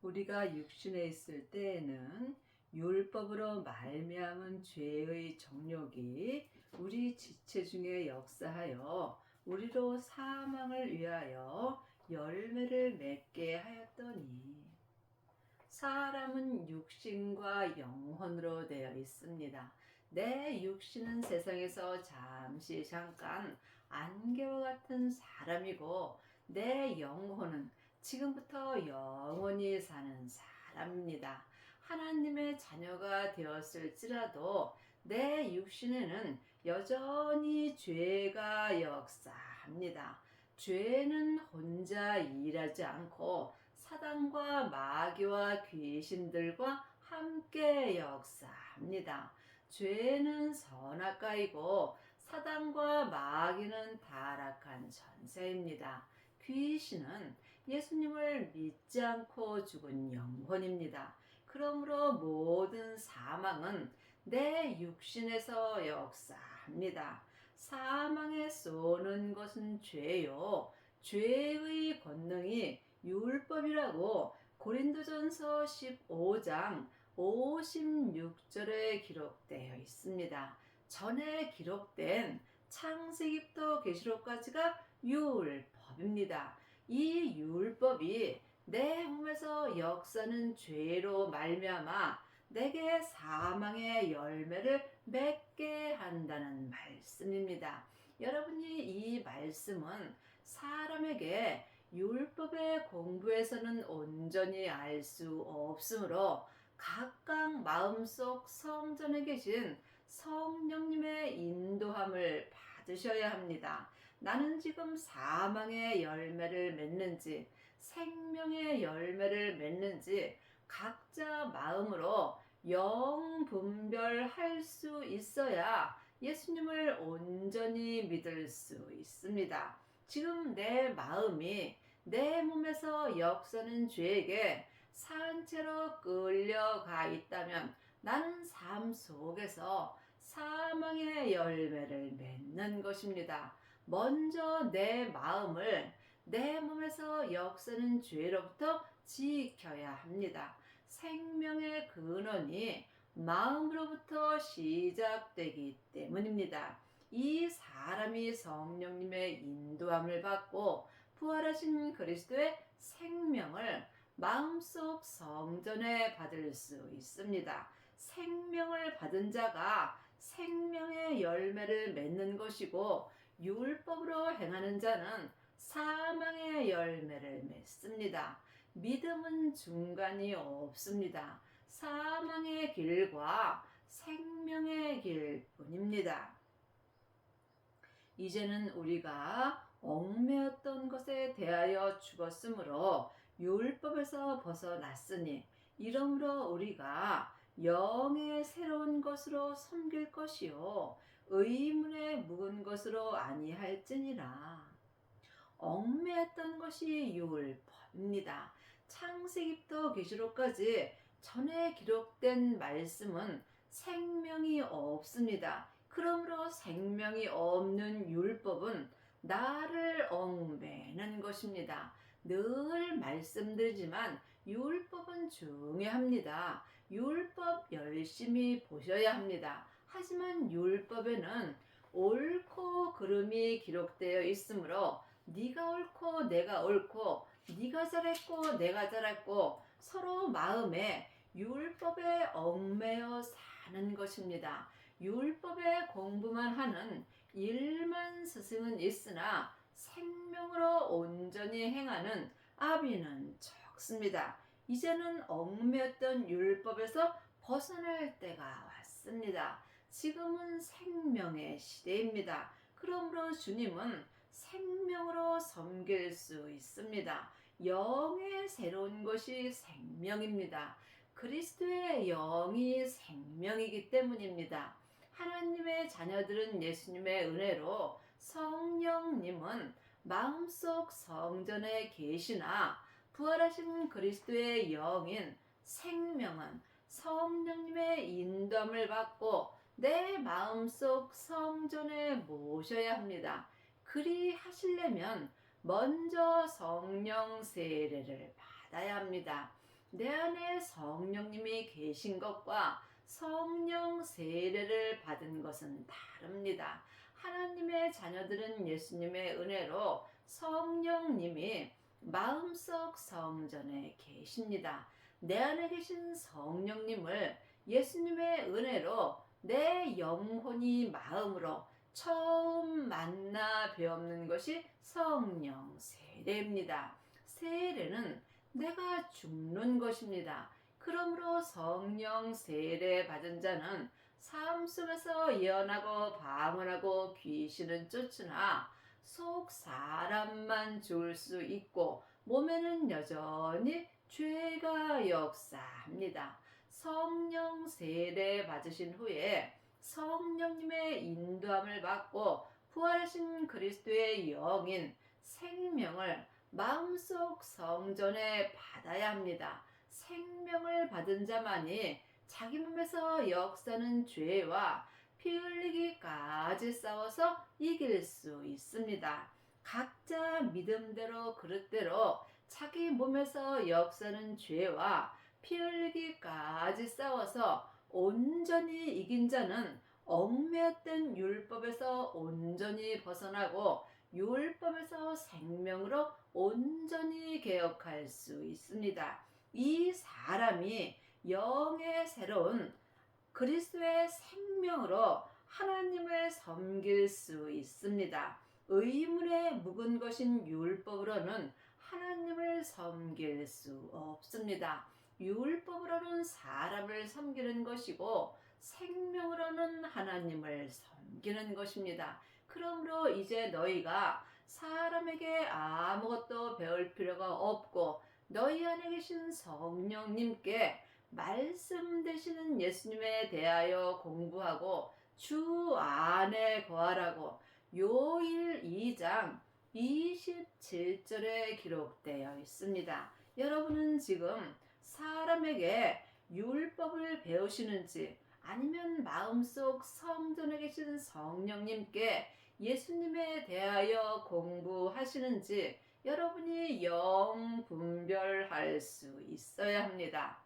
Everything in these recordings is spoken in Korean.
우리가 육신에 있을 때에는 율법으로 말미암은 죄의 정욕이 우리 지체 중에 역사하여 우리로 사망을 위하여 열매를 맺게 하였더니, 사람은 육신과 영혼으로 되어 있습니다. 내 육신은 세상에서 잠깐 안개와 같은 사람이고, 내 영혼은 지금부터 영원히 사는 사람입니다. 하나님의 자녀가 되었을지라도 내 육신에는 여전히 죄가 역사합니다. 죄는 혼자 일하지 않고 사단과 마귀와 귀신들과 함께 역사합니다. 죄는 선악과이고 사단과 마귀는 타락한 전세입니다. 귀신은 예수님을 믿지 않고 죽은 영혼입니다. 그러므로 모든 사망은 내 육신에서 역사합니다. 사망에 쏘는 것은 죄요, 죄의 권능이 율법이라고 고린도전서 15장 56절에 기록되어 있습니다. 전에 기록된 창세기부터 계시록까지가 율법입니다. 이 율법이 내 몸에서 역사는 죄로 말미암아 내게 사망의 열매를 맺게 한다는 말씀입니다. 여러분이 이 말씀은 사람에게 율법의 공부에서는 온전히 알 수 없으므로 각각 마음속 성전에 계신 성령님의 인도함을 받으셔야 합니다. 나는 지금 사망의 열매를 맺는지 생명의 열매를 맺는지 각자 마음으로 영분별할 수 있어야 예수님을 온전히 믿을 수 있습니다. 지금 내 마음이 내 몸에서 역사는 죄에게 산채로 끌려가 있다면 나는 삶 속에서 사망의 열매를 맺는 것입니다. 먼저 내 마음을 내 몸에서 역사는 죄로부터 지켜야 합니다. 생명의 근원이 마음으로부터 시작되기 때문입니다. 이 사람이 성령님의 인도함을 받고 부활하신 그리스도의 생명을 마음속 성전에 받을 수 있습니다. 생명을 받은 자가 생명의 열매를 맺는 것이고, 율법으로 행하는 자는 사망의 열매를 맺습니다. 믿음은 중간이 없습니다. 사망의 길과 생명의 길뿐입니다. 이제는 우리가 얽매였던 것에 대하여 죽었으므로 율법에서 벗어났으니, 이러므로 우리가 영의 새로운 것으로 섬길 것이요 의문에 묵은 것으로 아니할지니라. 얽매였던 것이 율법입니다. 창세기부터 계시록까지 전에 기록된 말씀은 생명이 없습니다. 그러므로 생명이 없는 율법은 나를 얽매는 것입니다. 늘 말씀드리지만 율법은 중요합니다. 율법 열심히 보셔야 합니다. 하지만 율법에는 옳고 그름이 기록되어 있으므로 네가 옳고 내가 옳고 네가 잘했고 내가 잘했고 서로 마음에 율법에 얽매여 사는 것입니다. 율법의 공부만 하는 일만 스승은 있으나 생명으로 온전히 행하는 아비는 적습니다. 이제는 얽매였던 율법에서 벗어날 때가 왔습니다. 지금은 생명의 시대입니다. 그러므로 주님은 생명으로 섬길 수 있습니다. 영의 새로운 것이 생명입니다. 그리스도의 영이 생명이기 때문입니다. 하나님의 자녀들은 예수님의 은혜로 성령님은 마음속 성전에 계시나, 부활하신 그리스도의 영인 생명은 성령님의 인도함을 받고 내 마음속 성전에 모셔야 합니다. 그리 하시려면 먼저 성령 세례를 받아야 합니다. 내 안에 성령님이 계신 것과 성령 세례를 받은 것은 다릅니다. 하나님의 자녀들은 예수님의 은혜로 성령님이 마음속 성전에 계십니다. 내 안에 계신 성령님을 예수님의 은혜로 내 영혼이 마음으로 처음 만나 배우는 것이 성령 세례입니다. 세례는 내가 죽는 것입니다. 그러므로 성령 세례 받은 자는 삶 속에서 예언하고 방언하고 귀신은 쫓으나 속 사람만 죽을 수 있고 몸에는 여전히 죄가 역사합니다. 성령 세례 받으신 후에 성령님의 인도함을 받고 부활하신 그리스도의 영인 생명을 마음속 성전에 받아야 합니다. 생명을 받은 자만이 자기 몸에서 역사는 죄와 피 흘리기까지 싸워서 이길 수 있습니다. 각자 믿음대로 그릇대로 자기 몸에서 역사는 죄와 피 흘리기까지 싸워서 온전히 이긴 자는 얽매였던 율법에서 온전히 벗어나고 율법에서 생명으로 온전히 개혁할 수 있습니다. 이 사람이 영의 새로운 그리스도의 생명으로 하나님을 섬길 수 있습니다. 의문에 묵은 것인 율법으로는 하나님을 섬길 수 없습니다. 율법으로는 사람을 섬기는 것이고 생명으로는 하나님을 섬기는 것입니다. 그러므로 이제 너희가 사람에게 아무것도 배울 필요가 없고 너희 안에 계신 성령님께 말씀 되시는 예수님에 대하여 공부하고 주 안에 거하라고 요일 2장 27절에 기록되어 있습니다. 여러분은 지금 사람에게 율법을 배우시는지 아니면 마음속 성전에 계신 성령님께 예수님에 대하여 공부하시는지 여러분이 영 분별할 수 있어야 합니다.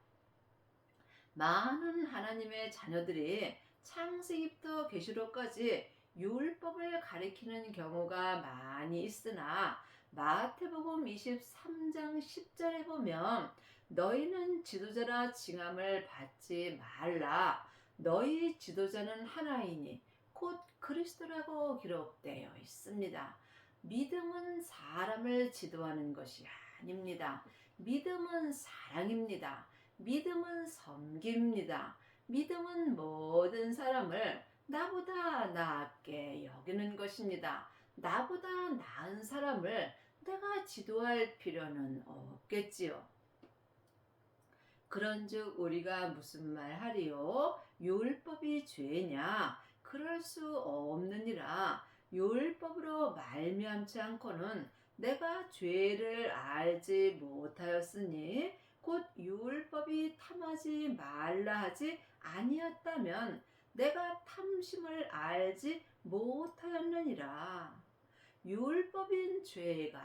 많은 하나님의 자녀들이 창세기부터 계시록까지 율법을 가리키는 경우가 많이 있으나 마태복음 23장 10절에 보면 너희는 지도자라 칭함을 받지 말라. 너희 지도자는 하나이니 곧 그리스도라고 기록되어 있습니다. 믿음은 사람을 지도하는 것이 아닙니다. 믿음은 사랑입니다. 믿음은 섬깁니다. 믿음은 모든 사람을 나보다 낫게 여기는 것입니다. 나보다 나은 사람을 내가 지도할 필요는 없겠지요. 그런즉 우리가 무슨 말 하리요? 율법이 죄냐? 그럴 수 없느니라. 율법으로 말미암지 않고는 내가 죄를 알지 못하였으니 곧 율법이 탐하지 말라 하지 아니었다면 내가 탐심을 알지 못하였느니라. 율법인 죄가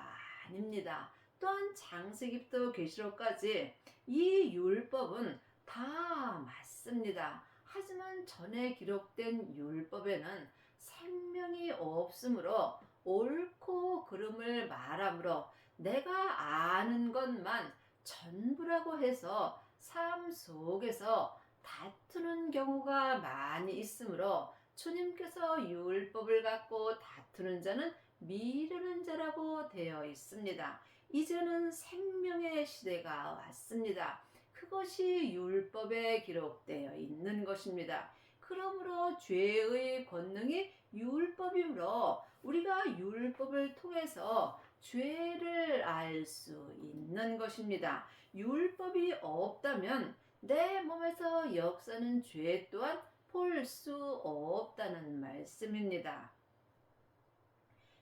아닙니다. 또한 창세기부터 계시록까지 이 율법은 다 맞습니다. 하지만 전에 기록된 율법에는 생명이 없으므로 옳고 그름을 말하므로 내가 아는 것만 전부라고 해서 삶 속에서 다투는 경우가 많이 있으므로 주님께서 율법을 갖고 다투는 자는 미루는 자라고 되어 있습니다. 이제는 생명의 시대가 왔습니다. 그것이 율법에 기록되어 있는 것입니다. 그러므로 죄의 권능이 율법이므로 우리가 율법을 통해서 죄를 알 수 있는 것입니다. 율법이 없다면 내 몸에서 역사는 죄 또한 볼 수 없다는 말씀입니다.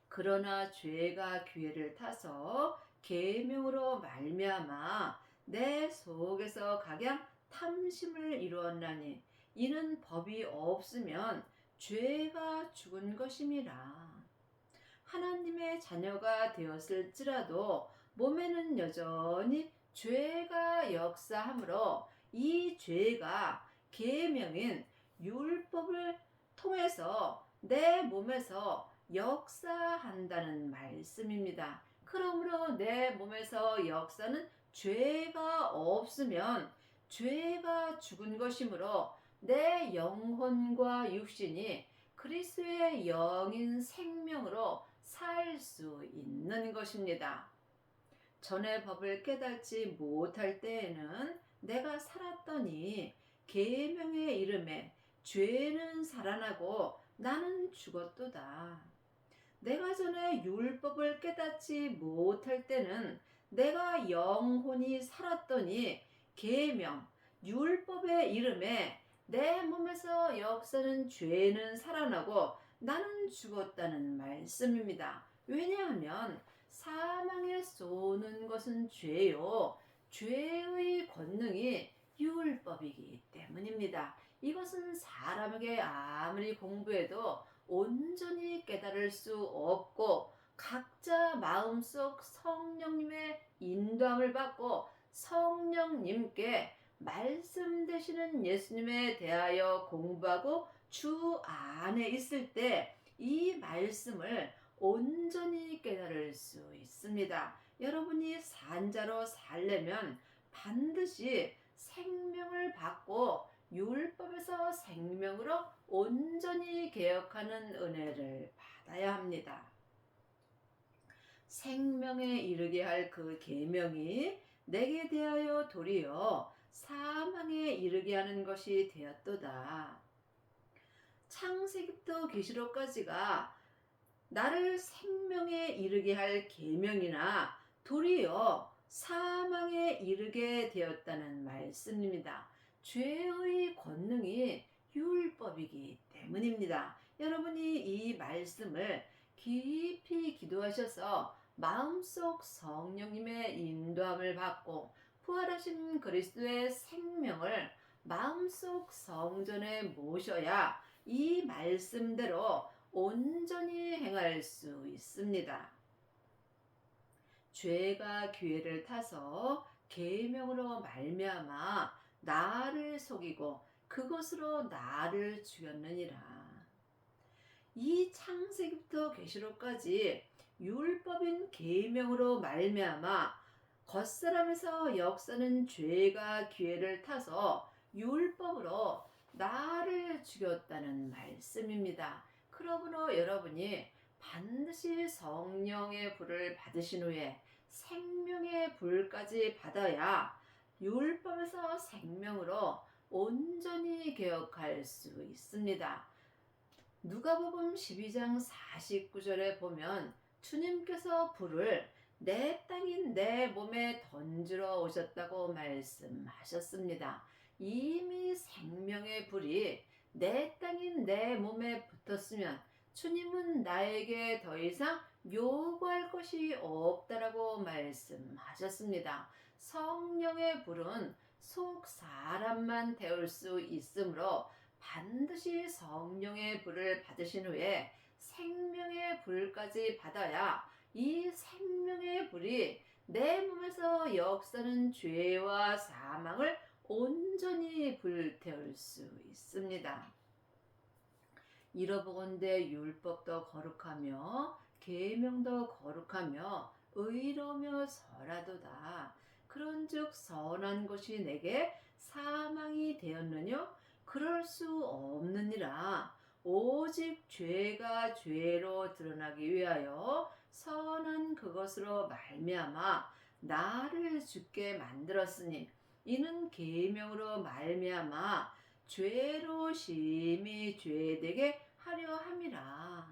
그러나 죄가 기회를 타서 계명으로 말미암아 내 속에서 각양 탐심을 이루었나니 이는 법이 없으면 죄가 죽은 것임이라. 하나님의 자녀가 되었을지라도 몸에는 여전히 죄가 역사하므로 이 죄가 계명인 율법을 통해서 내 몸에서 역사한다는 말씀입니다. 그러므로 내 몸에서 역사는 죄가 없으면 죄가 죽은 것이므로 내 영혼과 육신이 그리스도의 영인 생명으로 살 수 있는 것입니다. 전의 법을 깨닫지 못할 때에는 내가 살았더니 계명의 이름에 죄는 살아나고 나는 죽었도다. 내가 전에 율법을 깨닫지 못할 때는 내가 영혼이 살았더니 계명, 율법의 이름에 내 몸에서 역사는 죄는 살아나고 나는 죽었다는 말씀입니다. 왜냐하면 사망에 쏘는 것은 죄요. 죄의 권능이 율법이기 때문입니다. 이것은 사람에게 아무리 공부해도 온전히 깨달을 수 없고 각자 마음속 성령님의 인도함을 받고 성령님께 말씀 되시는 예수님에 대하여 공부하고 주 안에 있을 때 이 말씀을 온전히 깨달을 수 있습니다. 여러분이 산자로 살려면 반드시 생명을 받고 율법에서 생명으로 온전히 개혁하는 은혜를 받아야 합니다. 생명에 이르게 할 그 계명이 내게 대하여 도리어 사망에 이르게 하는 것이 되었도다. 창세기부터 계시록까지가 나를 생명에 이르게 할 계명이나 도리어 사망에 이르게 되었다는 말씀입니다. 죄의 권능이 율법이기 때문입니다. 여러분이 이 말씀을 깊이 기도하셔서 마음속 성령님의 인도함을 받고 부활하신 그리스도의 생명을 마음속 성전에 모셔야 이 말씀대로 온전히 행할 수 있습니다. 죄가 기회를 타서 계명으로 말미암아 나를 속이고 그것으로 나를 죽였느니라. 이 창세기부터 계시록까지 율법인 계명으로 말미암아 겉사람에서 역사는 죄가 기회를 타서 율법으로 나를 죽였다는 말씀입니다. 그러므로 여러분이 반드시 성령의 불을 받으신 후에 생명의 불까지 받아야 율법에서 생명으로 온전히 개혁할 수 있습니다. 누가복음 12장 49절에 보면 주님께서 불을 내 땅인 내 몸에 던지러 오셨다고 말씀하셨습니다. 이미 생명의 불이 내 땅인 내 몸에 붙었으면 주님은 나에게 더 이상 요구할 것이 없다라고 말씀하셨습니다. 성령의 불은 속 사람만 태울 수 있으므로 반드시 성령의 불을 받으신 후에 생명의 불까지 받아야 이 생명의 불이 내 몸에서 역사는 죄와 사망을 온전히 불태울 수 있습니다. 이러보건대 율법도 거룩하며 계명도 거룩하며 의로우며 선하도다. 그런즉 선한 것이 내게 사망이 되었느뇨? 그럴 수 없느니라. 오직 죄가 죄로 드러나기 위하여 선한 그것으로 말미암아 나를 죽게 만들었으니 이는 계명으로 말미암아 죄로 심히 죄되게 하려 함이라.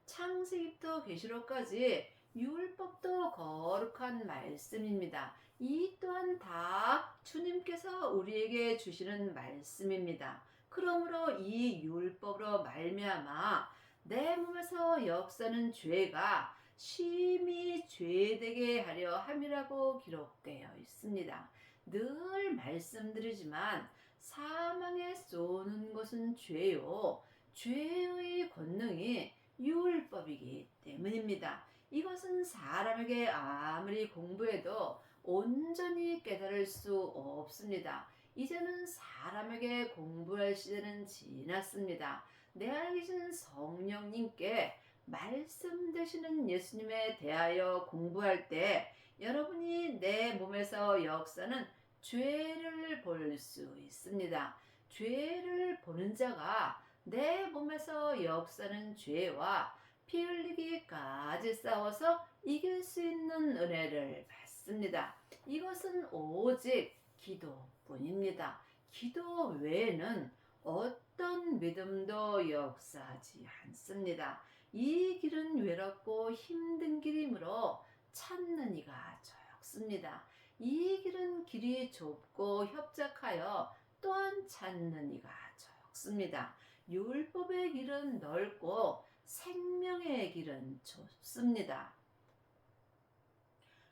창세기부터 계시록까지 율법도 거룩한 말씀입니다. 이 또한 다 주님께서 우리에게 주시는 말씀입니다. 그러므로 이 율법으로 말미암아 내 몸에서 역사는 죄가 심히 죄되게 하려 함이라고 기록되어 있습니다. 늘 말씀드리지만 사망에 쏘는 것은 죄요. 죄의 권능이 율법이기 때문입니다. 이것은 사람에게 아무리 공부해도 온전히 깨달을 수 없습니다. 이제는 사람에게 공부할 시대는 지났습니다. 내 안에 계신 성령님께 말씀 되시는 예수님에 대하여 공부할 때 여러분이 내 몸에서 역사는 죄를 볼 수 있습니다. 죄를 보는 자가 내 몸에서 역사는 죄와 피 흘리기까지 싸워서 이길 수 있는 은혜를 받습니다. 이것은 오직 기도뿐입니다. 기도 외에는 어떤 믿음도 역사하지 않습니다. 이 길은 외롭고 힘든 길이므로 찾는 이가 적습니다. 이 길은 길이 좁고 협착하여 또한 찾는 이가 적습니다. 율법의 길은 넓고 생명의 길은 좁습니다.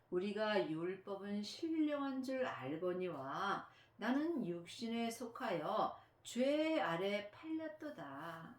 우리가 율법은 신령한 줄 알거니와 나는 육신에 속하여 죄 아래 팔렸도다.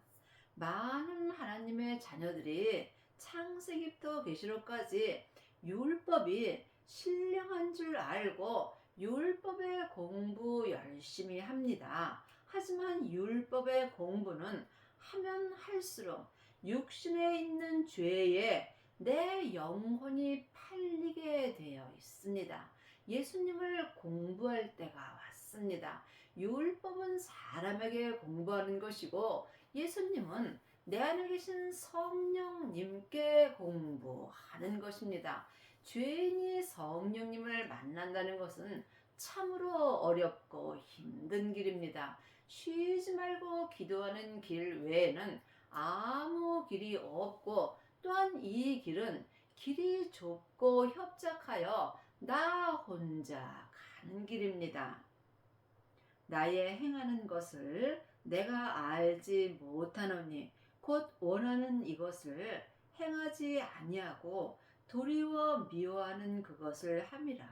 많은 하나님의 자녀들이 창세기부터 계시록까지 율법이 신령한 줄 알고 율법의 공부 열심히 합니다. 하지만 율법의 공부는 하면 할수록 육신에 있는 죄에 내 영혼이 팔리게 되어 있습니다. 예수님을 공부할 때가 왔습니다. 율법은 사람에게 공부하는 것이고 예수님은 내 안에 계신 성령님께 공부하는 것입니다. 죄인이 성령님을 만난다는 것은 참으로 어렵고 힘든 길입니다. 쉬지 말고 기도하는 길 외에는 아무 길이 없고 또한 이 길은 길이 좁고 협착하여 나 혼자 가는 길입니다. 나의 행하는 것을 내가 알지 못하노니 곧 원하는 이것을 행하지 아니하고 도리어 미워하는 그것을 함이라.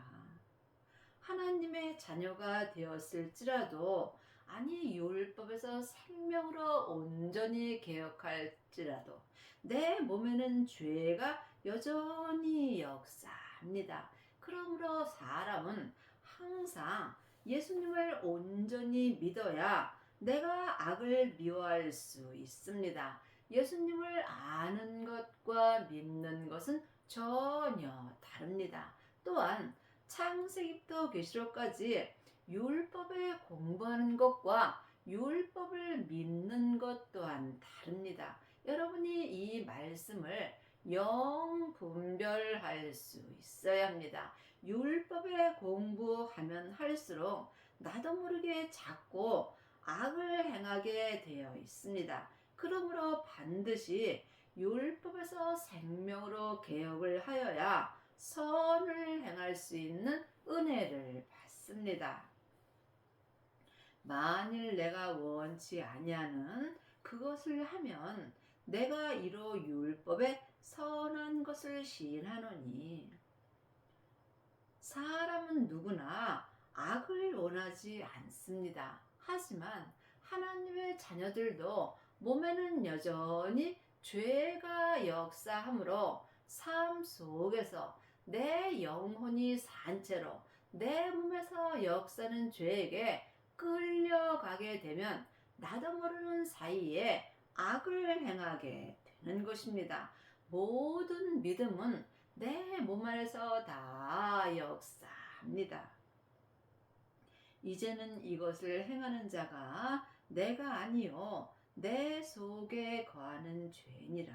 하나님의 자녀가 되었을지라도 아니 율법에서 생명으로 온전히 개혁할지라도 내 몸에는 죄가 여전히 역사합니다. 그러므로 사람은 항상 예수님을 온전히 믿어야 내가 악을 미워할 수 있습니다. 예수님을 아는 것과 믿는 것은 전혀 다릅니다. 또한 창세기부터 계시록까지 율법을 공부하는 것과 율법을 믿는 것 또한 다릅니다. 여러분이 이 말씀을 분별할 수 있어야 합니다. 율법에 공부하면 할수록 나도 모르게 자꾸 악을 행하게 되어 있습니다. 그러므로 반드시 율법에서 생명으로 개혁을 하여야 선을 행할 수 있는 은혜를 받습니다. 만일 내가 원치 아니하는 그것을 하면 내가 이로 율법에 선한 것을 시인하노니 사람은 누구나 악을 원하지 않습니다. 하지만 하나님의 자녀들도 몸에는 여전히 죄가 역사하므로 삶 속에서 내 영혼이 산 채로 내 몸에서 역사는 죄에게 끌려가게 되면 나도 모르는 사이에 악을 행하게 되는 것입니다. 모든 믿음은 내 몸 안에서 다 역사합니다. 이제는 이것을 행하는 자가 내가 아니요 내 속에 거하는 죄니라.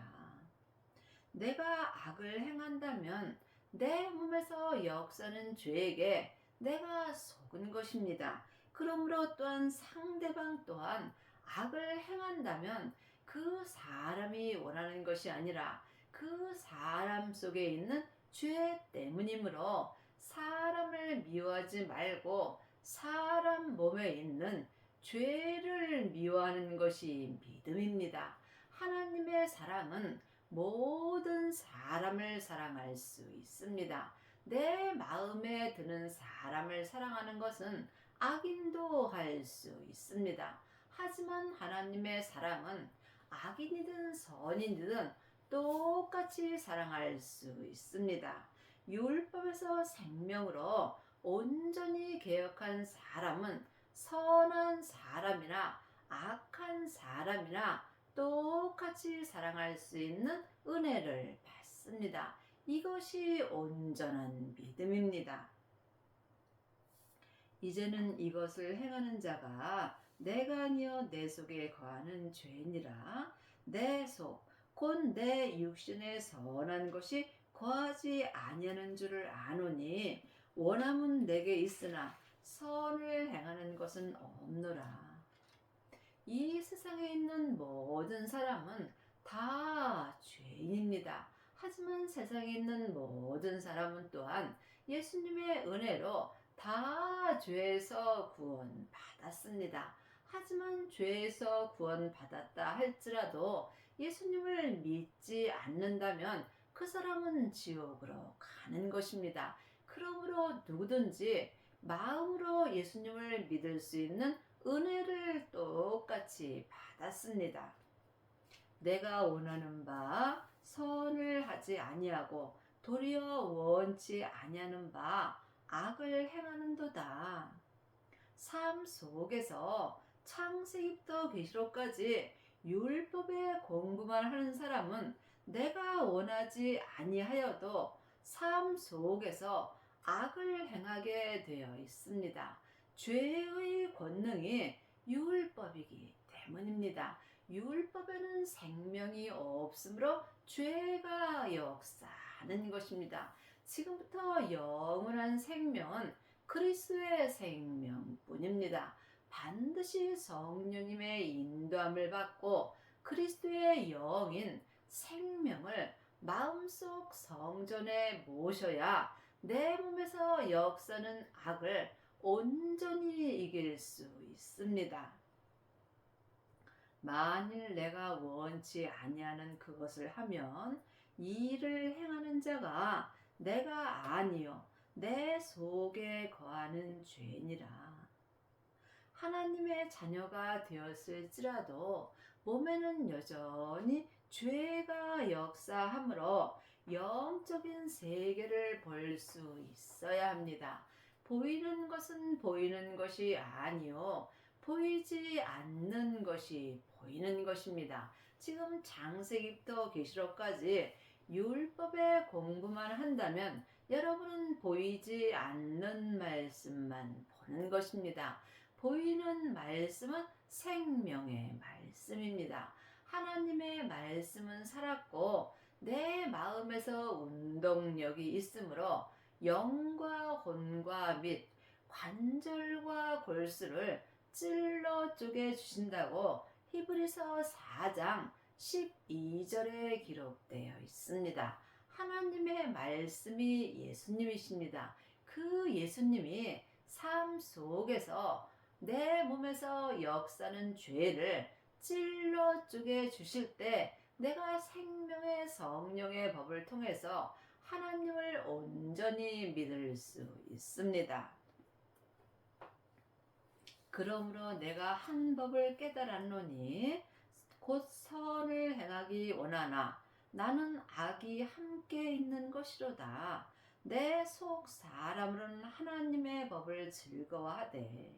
내가 악을 행한다면 내 몸에서 역사는 죄에게 내가 속은 것입니다. 그러므로 또한 상대방 또한 악을 행한다면 그 사람이 원하는 것이 아니라 그 사람 속에 있는 죄 때문이므로 사람을 미워하지 말고 사람 몸에 있는 죄를 미워하는 것이 믿음입니다. 하나님의 사랑은 모든 사람을 사랑할 수 있습니다. 내 마음에 드는 사람을 사랑하는 것은 악인도 할 수 있습니다. 하지만 하나님의 사랑은 악인이든 선인이든 똑같이 사랑할 수 있습니다. 율법에서 생명으로 온전히 개혁한 사람은 선한 사람이나 악한 사람이나 똑같이 사랑할 수 있는 은혜를 받습니다. 이것이 온전한 믿음입니다. 이제는 이것을 행하는 자가 내가 아니요 내 속에 거하는 죄니라. 내 속, 곧 내 육신에 선한 것이 거하지 아니하는 줄을 아노니 원함은 내게 있으나 선을 행하는 것은 없노라. 이 세상에 있는 모든 사람은 다 죄인입니다. 하지만 세상에 있는 모든 사람은 또한 예수님의 은혜로 다 죄에서 구원받았습니다. 하지만 죄에서 구원받았다 할지라도 예수님을 믿지 않는다면 그 사람은 지옥으로 가는 것입니다. 그러므로 누구든지 마음으로 예수님을 믿을 수 있는 은혜를 똑같이 받았습니다. 내가 원하는 바 선을 하지 아니하고 도리어 원치 아니하는 바 악을 행하는도다. 삶 속에서 창세기부터 계시록까지 율법의 공부만 하는 사람은 내가 원하지 아니하여도 삶 속에서 악을 행하게 되어 있습니다. 죄의 권능이 율법이기 때문입니다. 율법에는 생명이 없으므로 죄가 역사하는 것입니다. 지금부터 영원한 생명은 그리스도의 생명뿐입니다. 반드시 성령님의 인도함을 받고 그리스도의 영인 생명을 마음속 성전에 모셔야 내 몸에서 역사는 악을 온전히 이길 수 있습니다. 만일 내가 원치 아니하는 그것을 하면 이 일을 행하는 자가 내가 아니요 내 속에 거하는 죄니라. 하나님의 자녀가 되었을지라도 몸에는 여전히 죄가 역사하므로 영적인 세계를 볼 수 있어야 합니다. 보이는 것은 보이는 것이 아니요 보이지 않는 것이 보이는 것입니다. 지금 창세기부터 계시록까지 율법의 공부만 한다면 여러분은 보이지 않는 말씀만 보는 것입니다. 보이는 말씀은 생명의 말씀입니다. 하나님의 말씀은 살았고 내 마음에서 운동력이 있으므로 영과 혼과 및 관절과 골수를 찔러 쪼개 주신다고 히브리서 4장 12절에 기록되어 있습니다. 하나님의 말씀이 예수님이십니다. 그 예수님이 삶 속에서 내 몸에서 역사는 죄를 찔러 쪼개 주실 때 내가 생명의 성령의 법을 통해서 하나님을 온전히 믿을 수 있습니다. 그러므로 내가 한 법을 깨달았노니 곧 선을 행하기 원하나 나는 악이 함께 있는 것이로다. 내 속 사람으로는 하나님의 법을 즐거워하되.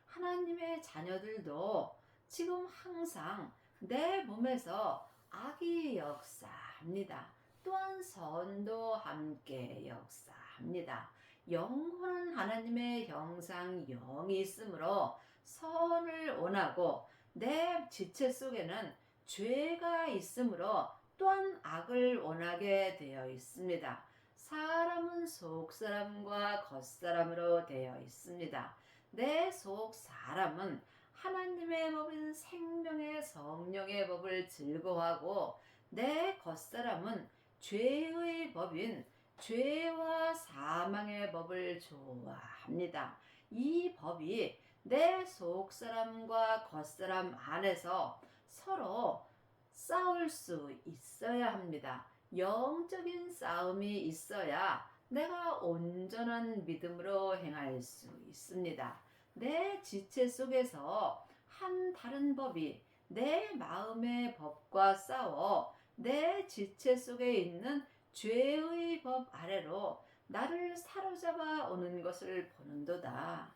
하나님의 자녀들도 지금 항상 내 몸에서 악이 역사합니다. 또한 선도 함께 역사합니다. 영혼은 하나님의 형상 영이 있으므로 선을 원하고 내 지체 속에는 죄가 있으므로 또한 악을 원하게 되어 있습니다. 사람은 속사람과 겉사람으로 되어 있습니다. 내 속 사람은 하나님의 법인 생명의 성령의 법을 즐거워하고 내 겉사람은 죄의 법인 죄와 사망의 법을 좋아합니다. 이 법이 내 속사람과 겉사람 안에서 서로 싸울 수 있어야 합니다. 영적인 싸움이 있어야 내가 온전한 믿음으로 행할 수 있습니다. 내 지체 속에서 한 다른 법이 내 마음의 법과 싸워 내 지체 속에 있는 죄의 법 아래로 나를 사로잡아 오는 것을 보는도다.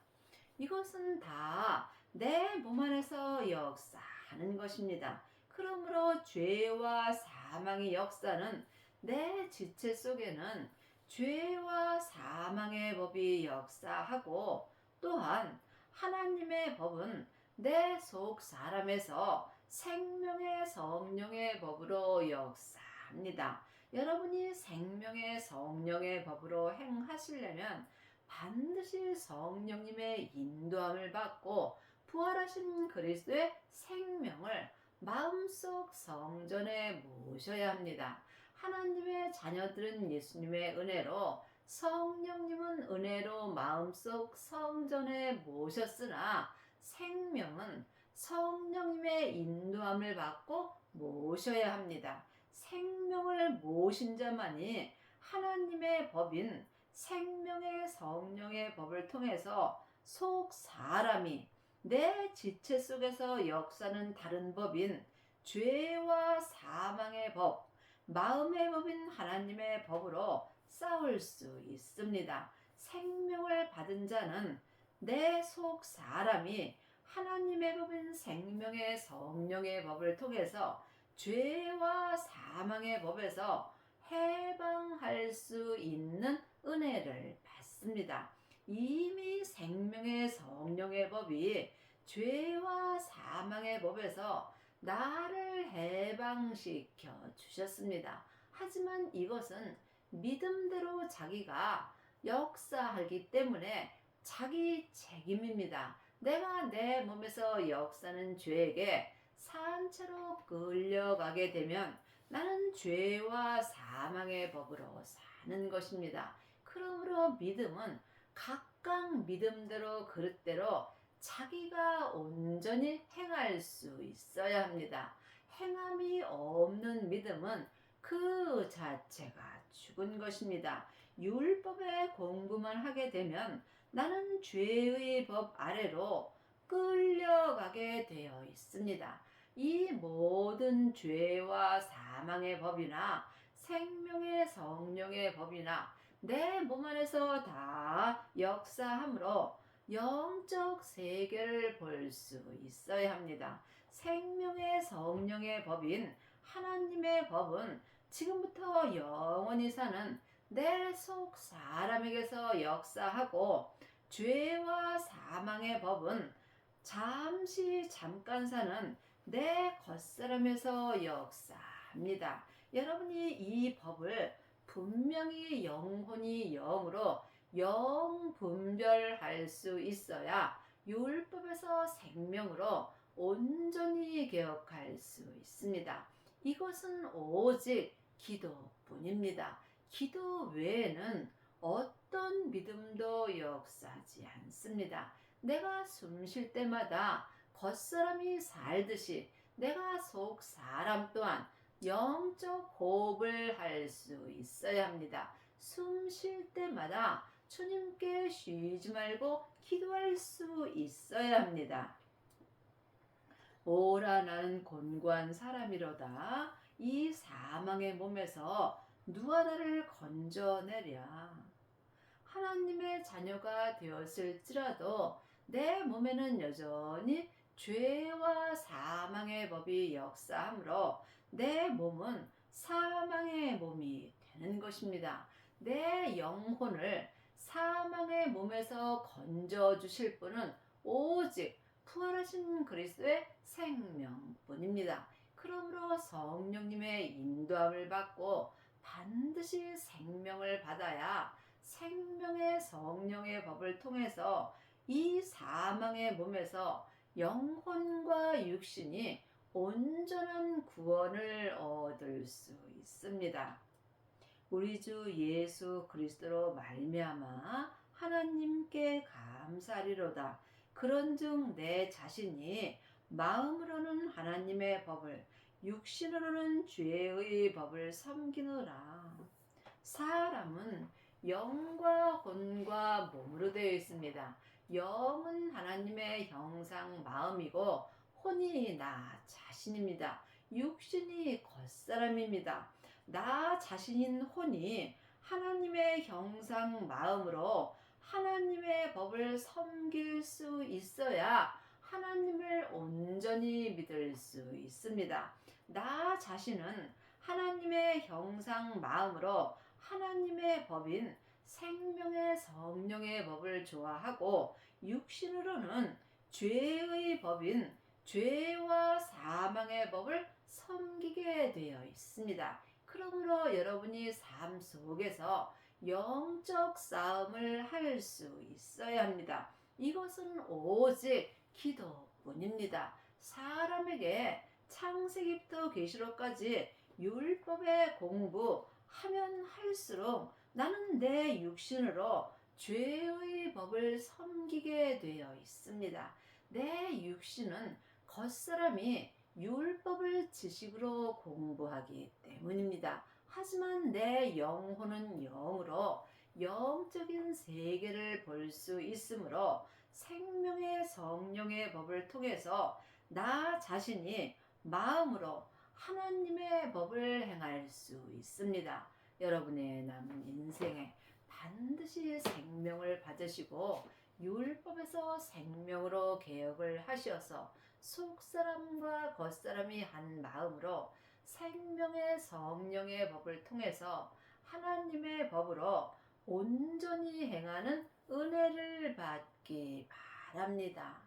이것은 다 내 몸 안에서 역사하는 것입니다. 그러므로 죄와 사망의 역사는 내 지체 속에는 죄와 사망의 법이 역사하고, 또한 하나님의 법은 내 속 사람에서 생명의 성령의 법으로 역사합니다. 여러분이 생명의 성령의 법으로 행하시려면 반드시 성령님의 인도함을 받고 부활하신 그리스도의 생명을 마음속 성전에 모셔야 합니다. 하나님의 자녀들은 예수님의 은혜로, 성령님은 은혜로 마음속 성전에 모셨으나 생명은 성령님의 인도함을 받고 모셔야 합니다. 생명을 모신 자만이 하나님의 법인 생명의 성령의 법을 통해서 속 사람이 내 지체 속에서 역사는 다른 법인 죄와 사망의 법, 마음의 법인 하나님의 법으로 싸울 수 있습니다. 생명을 받은 자는 내 속 사람이 하나님의 법인 생명의 성령의 법을 통해서 죄와 사망의 법에서 해방할 수 있는 은혜를 받습니다. 이미 생명의 성령의 법이 죄와 사망의 법에서 나를 해방시켜 주셨습니다. 하지만 이것은 믿음대로 자기가 역사하기 때문에 자기 책임입니다. 내가 내 몸에서 역사는 죄에게 산채로 끌려가게 되면 나는 죄와 사망의 법으로 사는 것입니다. 그러므로 믿음은 각각 믿음대로 그릇대로 자기가 온전히 행할 수 있어야 합니다. 행함이 없는 믿음은 그 자체가 죽은 것입니다. 율법의 공부만 하게 되면 나는 죄의 법 아래로 끌려가게 되어 있습니다. 이 모든 죄와 사망의 법이나 생명의 성령의 법이나 내 몸 안에서 다 역사하므로 영적 세계를 볼 수 있어야 합니다. 생명의 성령의 법인 하나님의 법은 지금부터 영원히 사는 내 속 사람에게서 역사하고, 죄와 사망의 법은 잠깐 사는 내 겉사람에서 역사합니다. 여러분이 이 법을 분명히 영혼이 영으로 영분별할 수 있어야 율법에서 생명으로 온전히 개혁할 수 있습니다. 이것은 오직 기도뿐입니다. 기도 외에는 어떤 믿음도 역사하지 않습니다. 내가 숨 쉴 때마다 겉사람이 살듯이 내가 속 사람 또한 영적 호흡을 할 수 있어야 합니다. 숨 쉴 때마다 주님께 쉬지 말고 기도할 수 있어야 합니다. 오라 나는 곤고한 사람이로다. 이 사망의 몸에서 누가 나를 건져내랴. 하나님의 자녀가 되었을지라도 내 몸에는 여전히 죄와 사망의 법이 역사하므로 내 몸은 사망의 몸이 되는 것입니다. 내 영혼을 사망의 몸에서 건져 주실 분은 오직 부활하신 그리스도의 생명뿐입니다. 그러므로 성령님의 인도함을 받고 반드시 생명을 받아야 생명의 성령의 법을 통해서 이 사망의 몸에서 영혼과 육신이 온전한 구원을 얻을 수 있습니다. 우리 주 예수 그리스도로 말미암아 하나님께 감사리로다. 그런즉 내 자신이 마음으로는 하나님의 법을, 육신으로는 죄의 법을 섬기노라. 사람은 영과魂과 몸으로 되어 있습니다. 영은 하나님의 형상 마음이고, 혼이 나 자신입니다. 육신이 겉사람입니다. 나 자신인 혼이 하나님의 형상 마음으로 하나님의 법을 섬길 수 있어야 하나님을 온전히 믿을 수 있습니다. 나 자신은 하나님의 형상 마음으로 하나님의 법인 생명의 성령의 법을 좋아하고 육신으로는 죄의 법인 죄와 사망의 법을 섬기게 되어 있습니다. 그러므로 여러분이 삶 속에서 영적 싸움을 할 수 있어야 합니다. 이것은 오직 기도뿐입니다. 사람에게 창세기부터 계시록까지 율법의 공부하면 할수록 나는 내 육신으로 죄의 법을 섬기게 되어 있습니다. 내 육신은 겉사람이 율법을 지식으로 공부하기 때문입니다. 하지만 내 영혼은 영으로 영적인 세계를 볼 수 있으므로 생명의 성령의 법을 통해서 나 자신이 마음으로 하나님의 법을 행할 수 있습니다. 여러분의 남은 인생에 반드시 생명을 받으시고 율법에서 생명으로 개혁을 하셔서 속사람과 겉사람이 한 마음으로 생명의 성령의 법을 통해서 하나님의 법으로 온전히 행하는 은혜를 받기 바랍니다.